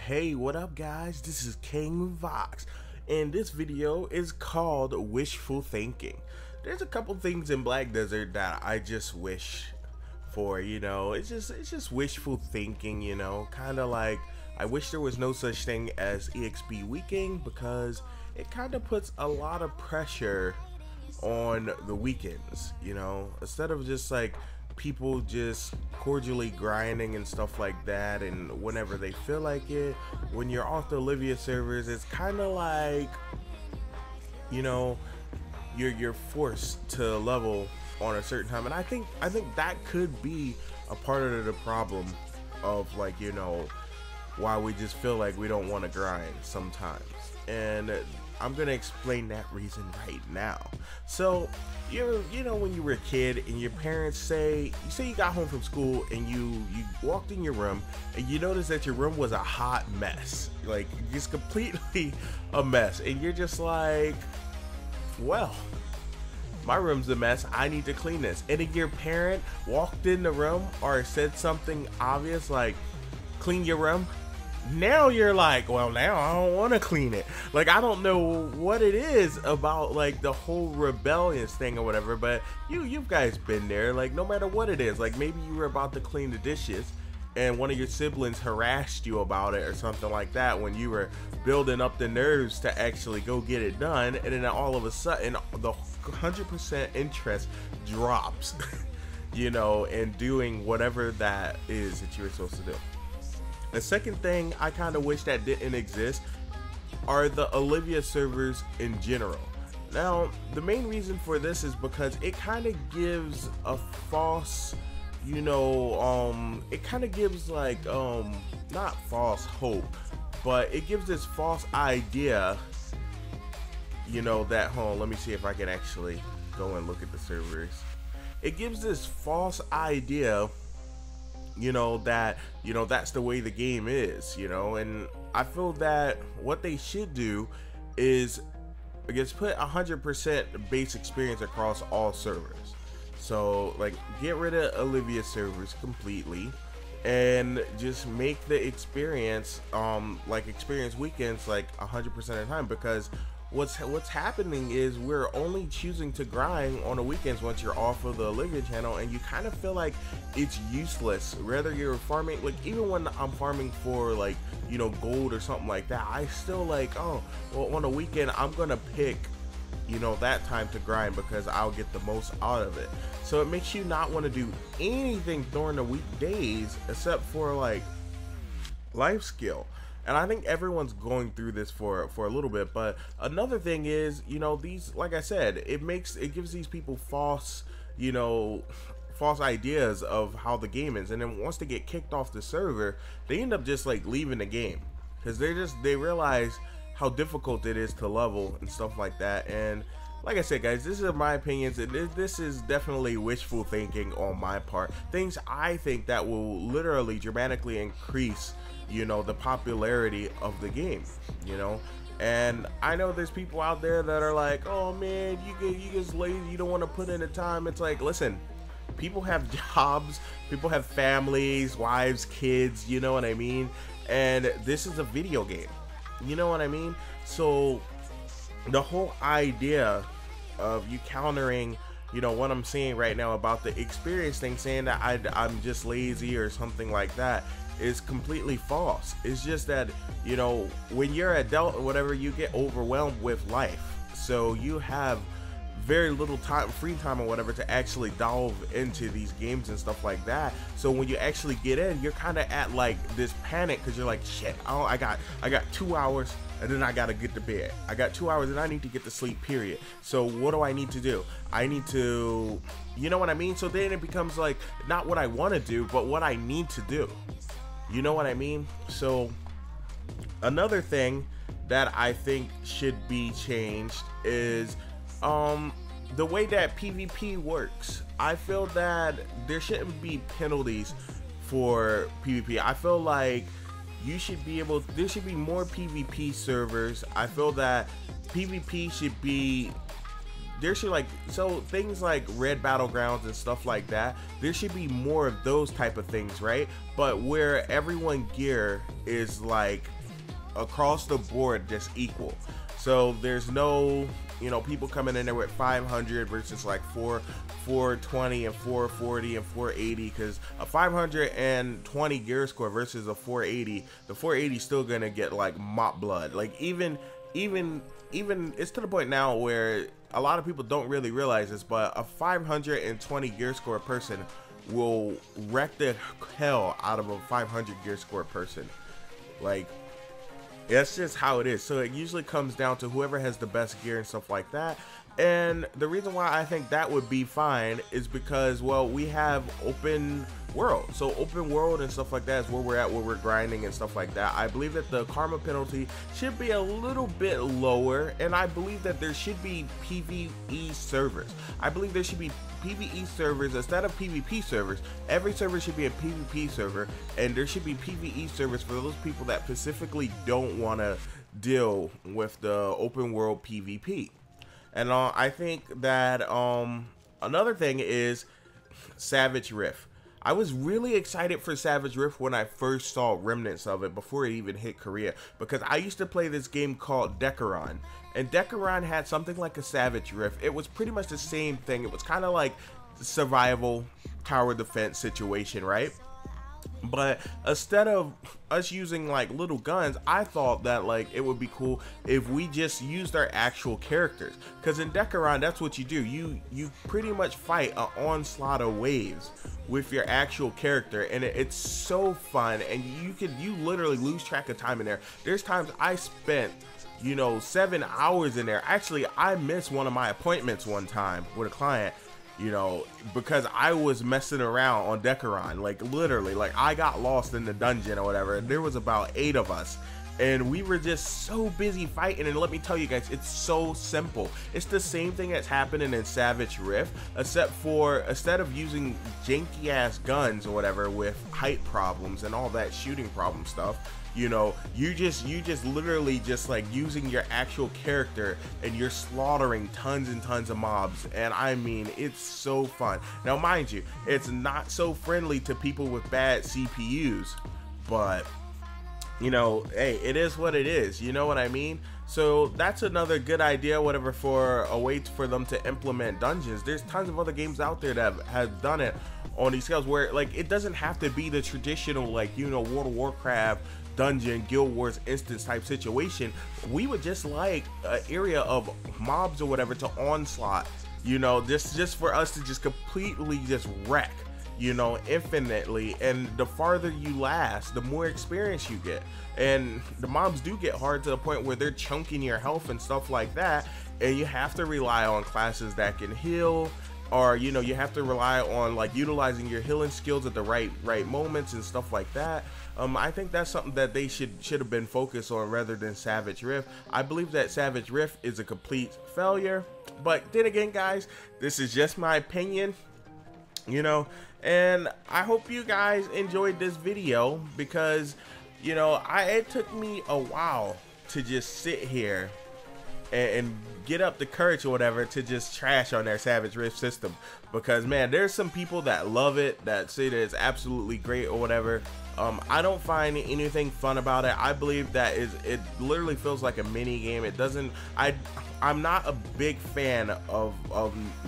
Hey, what up guys? This is King Vox, and this video is called Wishful Thinking. There's a couple things in Black Desert that I just wish for, it's just wishful thinking, kind of like I wish there was no such thing as EXP weekend, because it kind of puts a lot of pressure on the weekends, instead of just like people just cordially grinding and stuff like that, and whenever they feel like it. When you're off the Olivia servers, it's kind of like, you're forced to level on a certain time, and I think that could be a part of the problem of, like, why we just feel like we don't want to grind sometimes. And I'm gonna explain that reason right now. So when you were a kid and your parents say you got home from school and you walked in your room and you noticed that your room was a hot mess, like just completely a mess, and you're just like, well, my room's a mess, I need to clean this. And then your parent walked in the room or said something obvious like, clean your room. Now you're like, well, now I don't want to clean it. Like, I don't know what it is about, like, the whole rebellious thing or whatever, but you guys been there. Like, no matter what it is, like, maybe you were about to clean the dishes and one of your siblings harassed you about it or something like that when you were building up the nerves to actually go get it done, and then all of a sudden the 100% interest drops in doing whatever that is that you were supposed to do. The second thing I kind of wish that didn't exist are the Olivia servers in general. Now, the main reason for this is because it kind of gives a false, it kind of gives like, not false hope, but it gives this false idea, that, hold on, let me see if I can actually go and look at the servers. It gives this false idea that that's the way the game is, and I feel that what they should do is, I guess, put 100% base experience across all servers. So, like, get rid of Olivia servers completely and just make the experience like experience weekends like 100% of the time, because what's happening is we're only choosing to grind on the weekends once you're off of the Olivia channel, and you kind of feel like it's useless. Whether you're farming, like, even when I'm farming for, like, gold or something like that, I still like, oh, well, on the weekend I'm gonna pick that time to grind because I'll get the most out of it. So it makes you not want to do anything during the weekdays except for like life skill. And I think everyone's going through this for a little bit. But another thing is, these, like I said, it gives these people false ideas of how the game is, and then once they get kicked off the server, they end up just like leaving the game because they realize how difficult it is to level and stuff like that. And like I said, guys, this is my opinions, and this is definitely wishful thinking on my part. Things I think that will literally dramatically increase the popularity of the game, and I know there's people out there that are like, oh man, you just lazy, you don't want to put in the time. It's like, listen, people have jobs, people have families, wives, kids, you know what I mean, and this is a video game, you know what I mean. So the whole idea of you countering what I'm saying right now about the experience thing, saying that I'm just lazy or something like that, is completely false. It's just that, when you're an adult or whatever, you get overwhelmed with life, so you have very little time, free time or whatever, to actually delve into these games and stuff like that. So when you actually get in, you're kind of at like this panic because you're like, shit, I got 2 hours and then I gotta get to bed. I got 2 hours and I need to get to sleep, period. So what do I need to do? I need to, you know what I mean? So then it becomes like not what I want to do, but what I need to do. You know what I mean? So another thing that I think should be changed is the way that PvP works. I feel that there shouldn't be penalties for PvP. I feel like there should be more PvP servers. I feel that PvP should be there should like, so things like red battlegrounds and stuff like that, there should be more of those type of things, right? But where everyone gear is like across the board just equal. So there's no, you know, people coming in there with 500 versus like 420 and 440 and 480, because a 520 gear score versus a 480, the 480 is still gonna get like mop blood. Like even it's to the point now where a lot of people don't really realize this, but a 520 gear score person will wreck the hell out of a 500 gear score person. Like, that's just how it is. So it usually comes down to whoever has the best gear and stuff like that. And the reason why I think that would be fine is because, well, we have open world. So open world and stuff like that is where we're at, where we're grinding and stuff like that. I believe that the karma penalty should be a little bit lower, and I believe that there should be PvE servers. I believe there should be PvE servers instead of PvP servers. Every server should be a PvP server, and there should be PvE servers for those people that specifically don't want to deal with the open world PvP. And I think that another thing is Savage Rift. I was really excited for Savage Rift when I first saw remnants of it before it even hit Korea, because I used to play this game called Decaron, and Decaron had something like a Savage Rift. It was pretty much the same thing. It was kind of like survival tower defense situation, right? But instead of us using like little guns, I thought that like it would be cool if we just used our actual characters, because in Decaron, that's what you do. You pretty much fight an onslaught of waves with your actual character, and it's so fun, and you literally lose track of time in there. There's times I spent, you know, 7 hours in there. Actually, I missed one of my appointments one time with a client, you know, because I was messing around on Decaron. Like literally, like I got lost in the dungeon or whatever, and there was about 8 of us, and we were just so busy fighting. And let me tell you guys, it's so simple. It's the same thing that's happening in Savage Rift, except for instead of using janky ass guns or whatever with height problems and all that shooting problem stuff, you know, you just literally just like using your actual character, and you're slaughtering tons and tons of mobs. And I mean, it's so fun. Now mind you, it's not so friendly to people with bad CPUs, but you know, hey, it is what it is, you know what I mean? So that's another good idea, whatever, for a way for them to implement dungeons. There's tons of other games out there that have done it on these scales, where like it doesn't have to be the traditional, like, you know, World of Warcraft dungeon, Guild Wars instance type situation. We would just like an area of mobs or whatever to onslaught, you know, just for us to just completely just wreck, you know, infinitely. And the farther you last, the more experience you get. And the mobs do get hard to the point where they're chunking your health and stuff like that, and you have to rely on classes that can heal, or you know, you have to rely on like utilizing your healing skills at the right moments and stuff like that. I think that's something that they should have been focused on rather than Savage Rift. I believe that Savage Rift is a complete failure, but then again, guys, this is just my opinion, you know, and I hope you guys enjoyed this video, because you know, it took me a while to just sit here and get up the courage or whatever to just trash on their Savage Rift system, because man, there's some people that love it, that say that it's absolutely great or whatever. I don't find anything fun about it. I believe that it literally feels like a mini game. It doesn't, I'm not a big fan of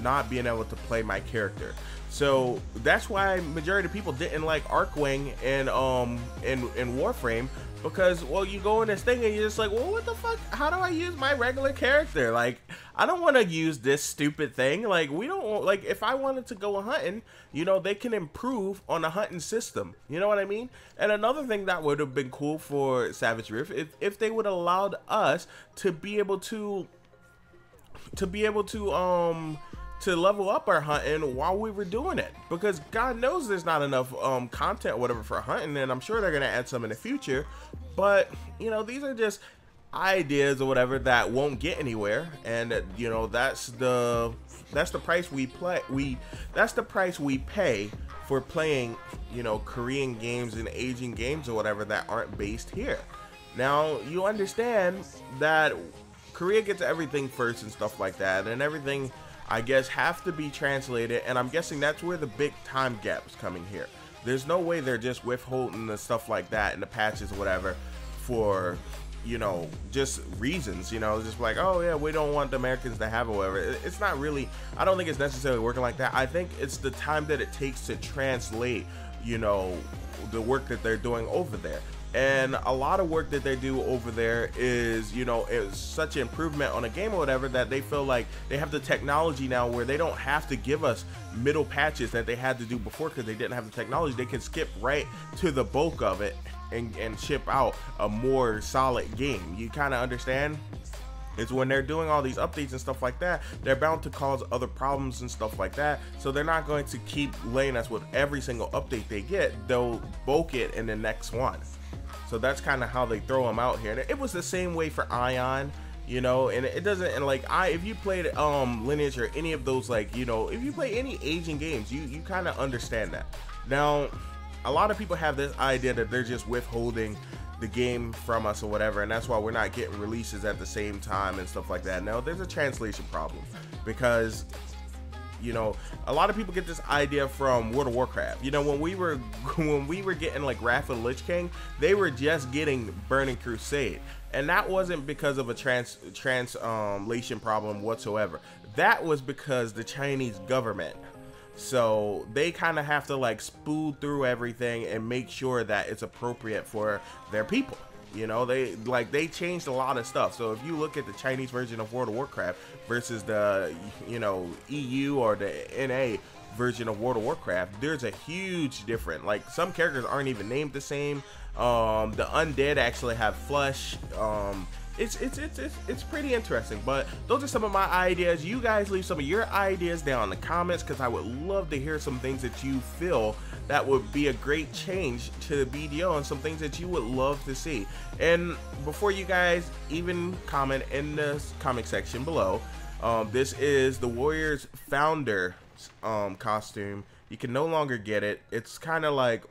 not being able to play my character. So that's why majority of people didn't like Arcwing and Warframe, because, well, you go in this thing and you're just like, well, what the fuck? How do I use my regular character? Like, I don't want to use this stupid thing. Like, we don't, like, if I wanted to go hunting, you know, they can improve on the hunting system. You know what I mean? And another thing that would have been cool for Savage Rift, if they would have allowed us to be able to level up our hunting while we were doing it, because God knows there's not enough content or whatever for hunting, and I'm sure they're gonna add some in the future. But you know, these are just ideas or whatever that won't get anywhere, and you know, that's the price that's the price we pay for playing, you know, Korean games and Asian games or whatever that aren't based here. Now you understand that Korea gets everything first and stuff like that, and everything I guess have to be translated, and I'm guessing that's where the big time gap is coming here. There's no way they're just withholding the stuff like that in the patches or whatever for, you know, just reasons, you know, just like, oh yeah, we don't want the Americans to have it, whatever. It's not really, I don't think it's necessarily working like that. I think it's the time that it takes to translate, you know, the work that they're doing over there. And a lot of work that they do over there is, you know, is such an improvement on a game or whatever that they feel like they have the technology now where they don't have to give us middle patches that they had to do before because they didn't have the technology. They can skip right to the bulk of it and ship out a more solid game. You kind of understand? It's when they're doing all these updates and stuff like that, they're bound to cause other problems and stuff like that. So they're not going to keep laying us with every single update they get. They'll bulk it in the next one. So that's kind of how they throw them out here. And it was the same way for Ion, you know, and it doesn't, and like if you played Lineage or any of those, like, you know, if you play any Asian games, you kind of understand that. Now, a lot of people have this idea that they're just withholding the game from us or whatever, and that's why we're not getting releases at the same time and stuff like that. Now, there's a translation problem because, you know, a lot of people get this idea from World of Warcraft. You know, when we were getting like Wrath of the Lich King, they were just getting Burning Crusade, and that wasn't because of a translation problem whatsoever. That was because the Chinese government, so they kind of have to like spool through everything and make sure that it's appropriate for their people. You know, they changed a lot of stuff. So if you look at the Chinese version of World of Warcraft versus the, you know, EU or the NA version of World of Warcraft, there's a huge difference. Like, some characters aren't even named the same. The undead actually have flesh. It's pretty interesting. But those are some of my ideas. You guys leave some of your ideas down in the comments, because I would love to hear some things that you feel that would be a great change to the BDO and some things that you would love to see. And before you guys even comment in the comment section below, this is the Warriors founder costume. You can no longer get it. It's kind of like,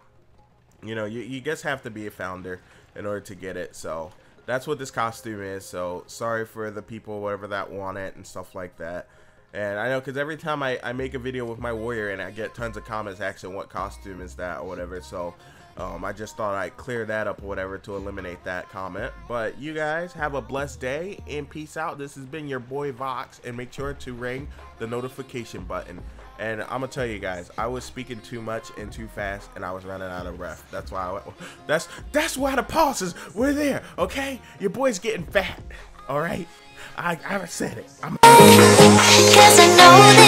you know, you just have to be a founder in order to get it. So that's what this costume is. So sorry for the people, whatever, that want it and stuff like that. And I know, because every time I make a video with my warrior and I get tons of comments asking what costume is that or whatever. So I just thought I'd clear that up or whatever to eliminate that comment. But you guys have a blessed day and peace out. This has been your boy Vox, and make sure to ring the notification button. And I'm gonna tell you guys, I was speaking too much and too fast, and I was running out of breath. That's why that's why the pauses were there. Okay, your boy's getting fat. All right, I said it. 'Cause I know that